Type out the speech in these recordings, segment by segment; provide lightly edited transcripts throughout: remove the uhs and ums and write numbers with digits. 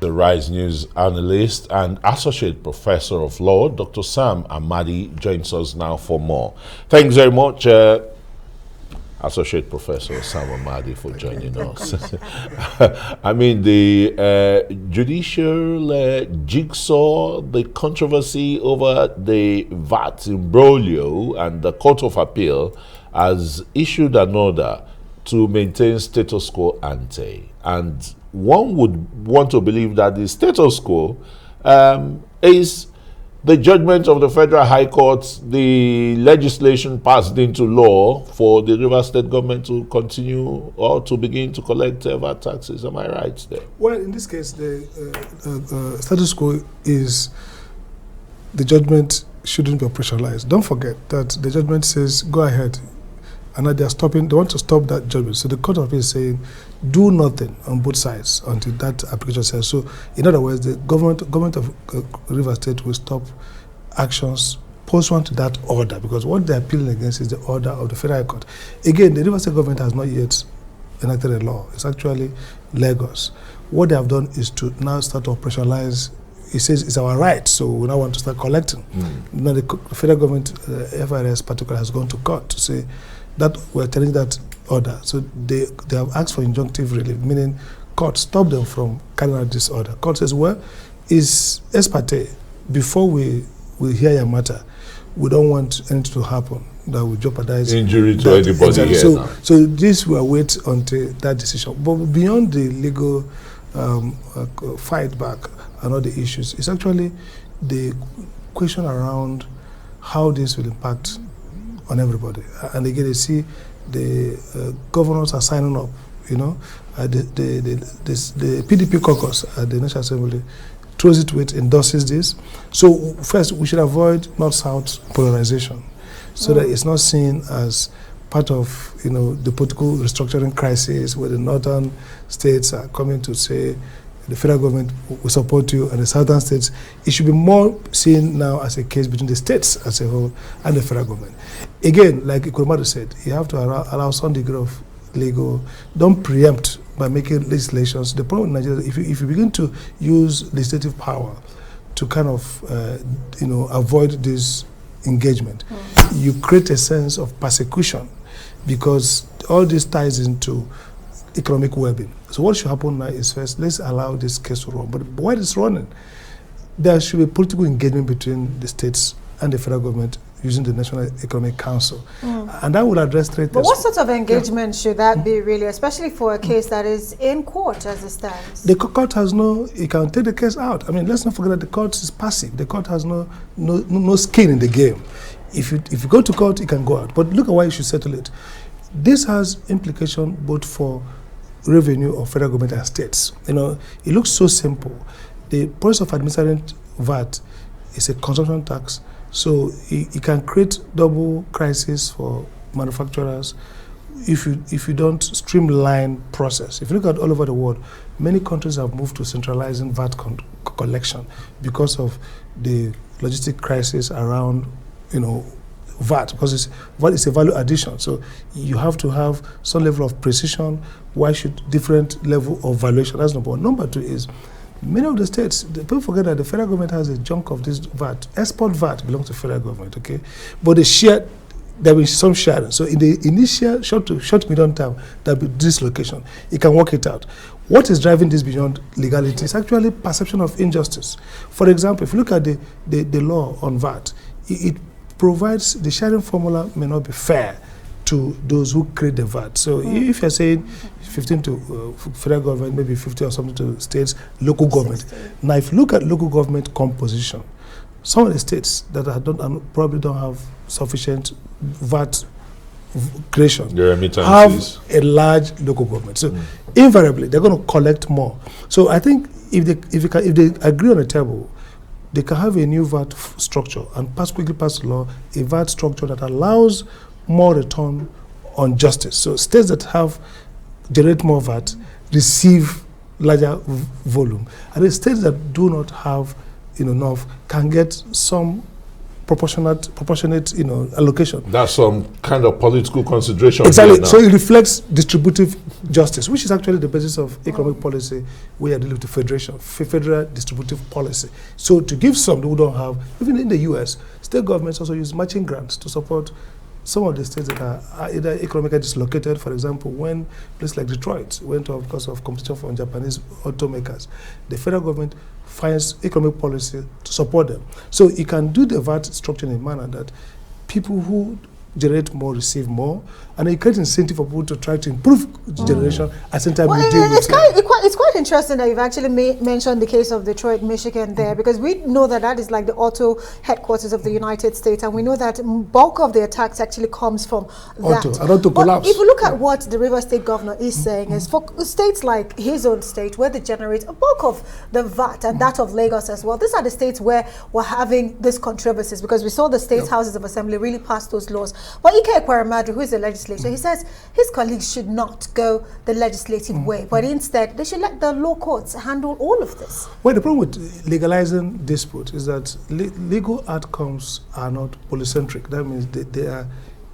The Rise News analyst and associate professor of law, Dr. Sam AMADI, joins us now for more. Thanks very much, Associate Professor Sam AMADI, for joining us. I mean, the judicial jigsaw, the controversy over the VAT imbroglio, and the Court of Appeal has issued an order to maintain status quo ante. And one would want to believe that the status quo is the judgment of the Federal High Court, the legislation passed into law for the Rivers State government to continue or to begin to collect VAT taxes. Am I right there? Well, in this case, the status quo is the judgment shouldn't be operationalized. Don't forget that the judgment says, go ahead. And they are stopping, they want to stop that judgment. So the Court of Appeal is saying, do nothing on both sides until that application says. So in other words, the government of Rivers State will stop actions pursuant to that order, because what they're appealing against is the order of the Federal High Court. Again, the Rivers State government has not yet enacted a law. It's actually Lagos. What they have done is to now start to operationalize. It says it's our right, so we now want to start collecting. Now the federal government, FIRS particularly, has gone to court to say that we're telling that order. So they have asked for injunctive relief, meaning court stop them from carrying out this order. Court says, well, is ex parte, before we hear your matter, we don't want anything to happen that will jeopardize injury to anybody. Exactly. Here so this will wait until that decision. But beyond the legal fight back and all the issues, it's actually the question around how this will impact on everybody. And again, you see the governors are signing up, you know, the PDP caucus at the National Assembly throws it with, endorses this. So first, we should avoid north-south polarization so that it's not seen as part of, you know, the political restructuring crisis where the northern states are coming to say the federal government will support you, and the southern states. It should be more seen now as a case between the states as a whole and the federal government. Again, like Ikurumadu said, you have to allow some degree of legal, don't preempt by making legislations. The problem in Nigeria, if you begin to use legislative power to kind of, you know, avoid this engagement, you create a sense of persecution, because all this ties into economic well-being. So what should happen now is, first, let's allow this case to run. But while it's running, there should be political engagement between the states and the federal government using the National Economic Council. And that will address trade. But what sort of engagement should that be, really, especially for a case that is in court as it stands? The court has no, it can take the case out. I mean, let's not forget that the court is passive. The court has no skin in the game. If you go to court, it can go out. But look at why you should settle it. This has implication both for revenue of federal government and states. You know, it looks so simple. The process of administering VAT is a consumption tax, so it can create double crisis for manufacturers if you don't streamline process. If you look at all over the world, many countries have moved to centralizing VAT collection because of the logistic crisis around, you know, VAT, because VAT is a value addition. So you have to have some level of precision. Why should different level of valuation? That's number one. Number two is, many of the states, people forget that the federal government has a chunk of this VAT. Export VAT belongs to federal government, okay? But the share, there will be some sharing. So in the initial short to medium term, there will be dislocation. You can work it out. What is driving this beyond legality is actually perception of injustice. For example, if you look at the law on VAT, it provides the sharing formula may not be fair to those who create the VAT. So if you're saying 15 to federal government, maybe 50 or something to states, local government. 60. Now, if you look at local government composition, some of the states that probably don't have sufficient VAT creation have a large local government. So invariably, they're going to collect more. So I think if they agree on a table, they can have a new VAT structure and quickly pass the law, a VAT structure that allows more return on justice. So states that generate more VAT receive larger volume, and the states that do not have enough can get some proportionate, allocation. That's some kind of political consideration. Exactly. So it reflects distributive justice, which is actually the basis of economic policy. We are dealing with the federation, federal distributive policy. So to give some who don't have, even in the U.S., state governments also use matching grants to support some of the states that are either economically dislocated. For example, when places like Detroit went off because of competition from Japanese automakers, the federal government finds economic policy to support them. So you can do the VAT structure in a manner that people who generate more receive more, and it creates incentive for people to try to improve generation at the same time. It's quite interesting that you've actually mentioned the case of Detroit, Michigan there, because we know that is like the auto headquarters of the United States, and we know that bulk of the attacks actually comes from that. But if you look at what the Rivers State governor is saying, is for states like his own state, where they generate a bulk of the VAT, and that of Lagos as well, these are the states where we're having these controversies, because we saw the state's houses of assembly really pass those laws. But Ike Ekweremadu, who is the legislator, he says his colleagues should not go the legislative way, but instead they should let the law courts handle all of this. Well, the problem with legalizing dispute is that legal outcomes are not polycentric. That means they are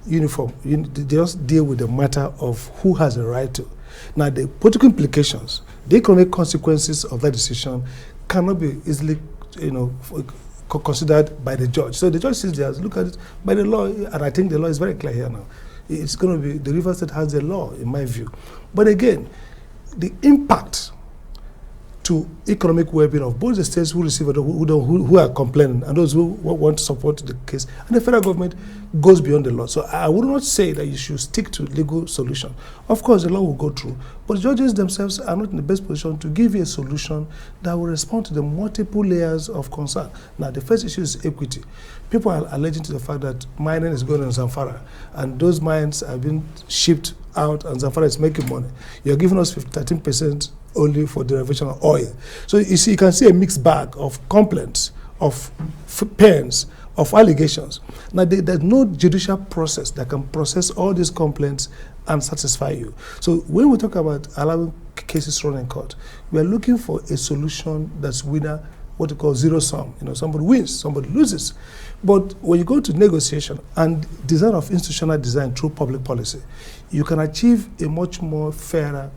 uniform. They just deal with the matter of who has a right to. Now, the political implications, the economic consequences of that decision cannot be easily, considered by the judge. So the judge says, look at it by the law, and I think the law is very clear here now. It's going to be the Rivers State has the law, in my view. But again, the impact to economic well-being of both the states who receive it, who are complaining, and those who want to support the case, and the federal government goes beyond the law. So I would not say that you should stick to legal solution. Of course, the law will go through, but judges themselves are not in the best position to give you a solution that will respond to the multiple layers of concern. Now, the first issue is equity. People are alleging to the fact that mining is going on in Zamfara, and those mines have been shipped out, and Zamfara is making money. You're giving us 13% only for derivation of oil. So you see, you can see a mixed bag of complaints, of pains, of allegations. Now, there's no judicial process that can process all these complaints and satisfy you. So when we talk about allowing cases run in court, we are looking for a solution that's winner, what we call zero sum. Somebody wins, somebody loses. But when you go to negotiation and design of institutional design through public policy, you can achieve a much more fairer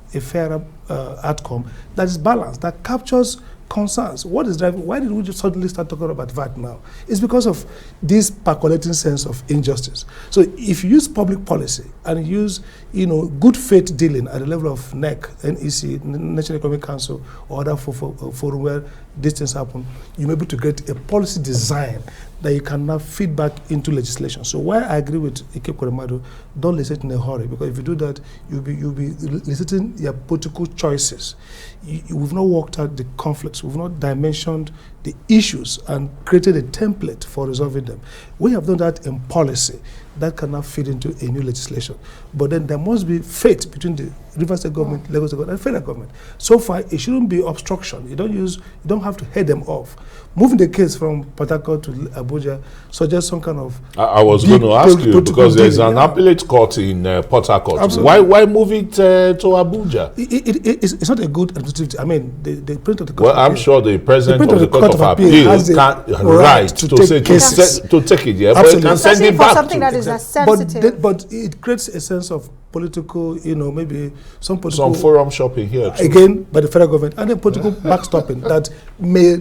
outcome that is balanced, that captures concerns. What is driving? Why did we just suddenly start talking about VAT now? It's because of this percolating sense of injustice. So if you use public policy and use, good faith dealing at the level of NEC, National Economic Council, or other forum where these things happen, you're able to get a policy design that you can now feed back into legislation. So while I agree with Ike Ekweremadu, don't legislate in a hurry, because if you do that, you'll be legislating your political choices. We've not worked out the conflicts. We've not dimensioned the issues and created a template for resolving them. We have done that in policy. That can now feed into a new legislation. But then there must be faith between the Rivers State government, Lagos State government, and federal government. So far, it shouldn't be obstruction. You don't have to head them off. Moving the case from Port Harcourt to Abuja suggests some kind of... I was going to ask you, because there's an appellate court in Port Harcourt. Absolutely. Why move it to Abuja? It's not a good administrative... I mean, the president of the court... Well, I'm sure the president of the Court of Appeal has the right to take it, yeah, but it can send it back something that is as sensitive. But it creates a sense of political, maybe some political... Some forum shopping here, too. Again, by the federal government, and then political backstopping that may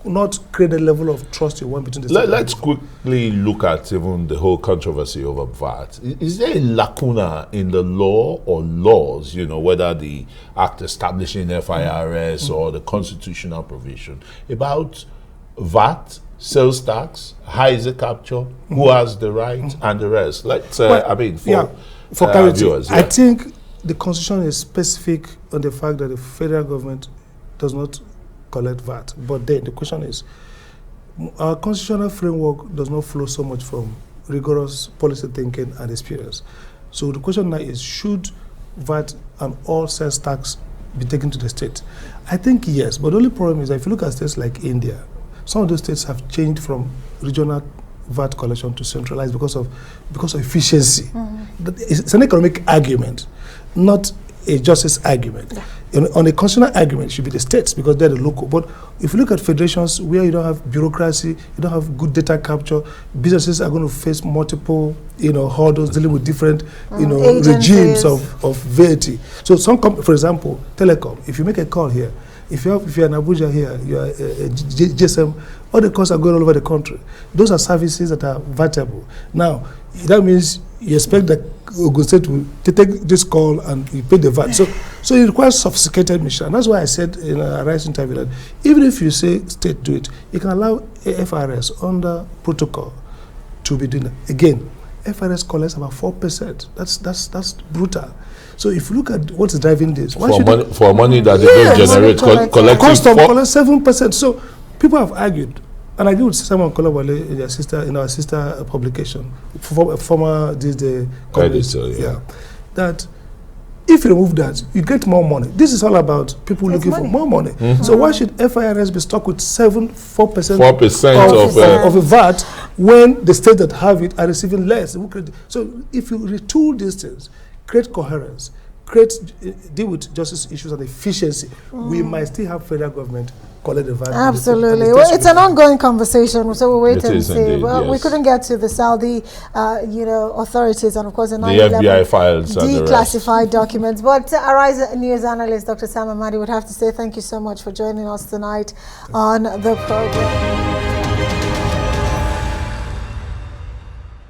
not create a level of trust you want between the states. Let's quickly look at even the whole controversy over VAT. Is there a lacuna in the law or laws, whether the act establishing FIRS or the constitutional provision about VAT, sales tax, how is it captured, who has the right, and the rest? For clarity, viewers, I think the constitution is specific on the fact that the federal government does not collect VAT. But then the question is, our constitutional framework does not flow so much from rigorous policy thinking and experience. So the question now is, should VAT and all sales tax be taken to the state? I think yes, but the only problem is that if you look at states like India, some of those states have changed from regional VAT collection to centralized because of efficiency. It's an economic argument, not a justice argument. On a constitutional argument, it should be the states because they're the local. But if you look at federations where you don't have bureaucracy, you don't have good data capture, businesses are going to face multiple, hurdles dealing with different, regimes of VAT. So for example, telecom. If you make a call here, if you're in Abuja here, you're a GSM, all the calls are going all over the country. Those are services that are vatable. Now, that means you expect that Ogun State will take this call and you pay the VAT. So it requires sophisticated mission. And that's why I said in a rice interview that even if you say state do it, you can allow FRS under protocol to be doing that. Again, FRS collects about 4%. That's brutal. So if you look at what is driving this, for money that they don't generate, collecting custom collects 7%. So people have argued. And I agree with Simon Kolawale in our sister publication, former the editor, that if you remove that, you get more money. This is all about people looking for more money. So why should FIRS be stuck with 4% of a VAT when the states that have it are receiving less? So if you retool these things, create coherence, deal with justice issues and efficiency, we might still have federal government collect the VAT. Absolutely. Well, it's an ongoing conversation, so we'll wait and see. Indeed, well, yes. We couldn't get to the Saudi, authorities and of course the FBI files and declassified documents. But Arise News analyst Dr. Sam AMADI would have to say thank you so much for joining us tonight on the program.